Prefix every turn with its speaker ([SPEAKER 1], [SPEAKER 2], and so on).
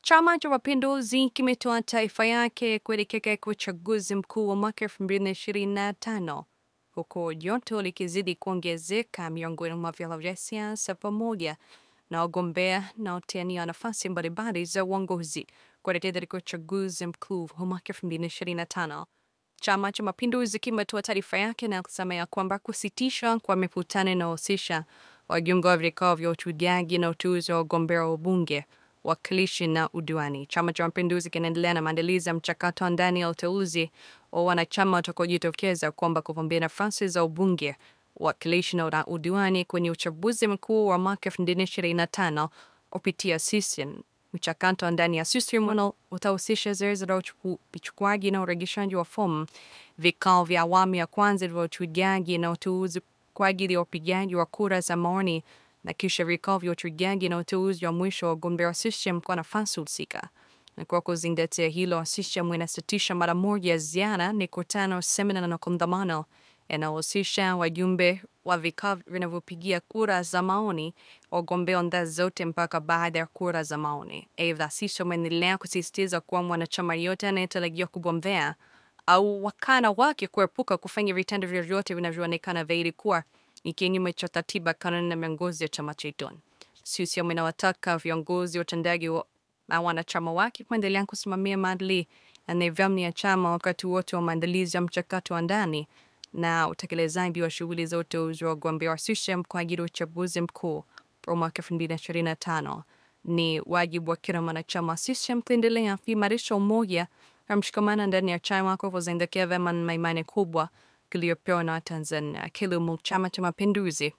[SPEAKER 1] Chama cha Mapinduzi kimetoa taarifa yake kuelekea uchaguzi mkuu wa mwaka 2025 huku joto likizidi kuongezeka miongoni mwa vyama vya siasa pamoja na wagombea na watiania nafasi mbalimbali za uongozi kuelekea uchaguzi mkuu wa mwaka 2025. Chama cha Mapinduzi kimetoa taarifa yake na kusema ya kwamba kusitishwa kwa mikutano inayohusisha wajumbe wa vikao vya uchujaji na uteuzi wa wagombea wa ubunge, wakilishi na udiwani. Chama cha Mapinduzi kinaendelea na maandalizi ya mchakato ndani ya uteuzi wa wanachama watakaojitokeza kwamba kugombea nafasi za ubunge, wakilishi na udiwani kwenye uchaguzi mkuu wa mwaka 2025 kupitia CCM. Mchakato ndani ya CCM utahusisha zoezi la uchukuaji na urejeshaji wa fomu, vikao vya awamu ya kwanza vya uchujaji na uteuzi kwa ajili ya upigaji wa kura za maoni na kisha vikao vya uchujaji na uteuzi wa mwisho wa wagombea wa CCM kwa nafasi husika. Na kwa kuzingatia hilo, CCM inasitisha mara moja ziara, mikutano, semina na kongamano yanahusisha wajumbe wa vikao vinavyopigia kura za maoni wagombea ngazi zote mpaka baada ya kura za maoni. Aidha, CCM inaendelea kusisitiza kuwa mwanachama yote anayetarajiwa kugombea au wakala wake kuepuka kufanya vitendo vyovyote vinavyoonekana dhahiri kuwa ni kinyume cha katiba, kanuni na miongozo ya chama chetu. CCM inawataka viongozi watendaji na wanachama wake kuendelea kusimamia maadili na nidhamu ya chama wakati wote wa maandalizi ya mchakato wa ndani na utekelezaji wa shughuli za uteuzi wa wagombea wa CCM kwa ajili ya uchaguzi mkuu wa mwaka 2025. Ni wajibu wa kila mwanachama wa CCM kuendelea kuimarisha umoja na mshikamano ndani ya chama kwa kuzingatia vyema na imani kubwa kiliyopewa na Tanzania. Kilimo Chama cha Mapinduzi.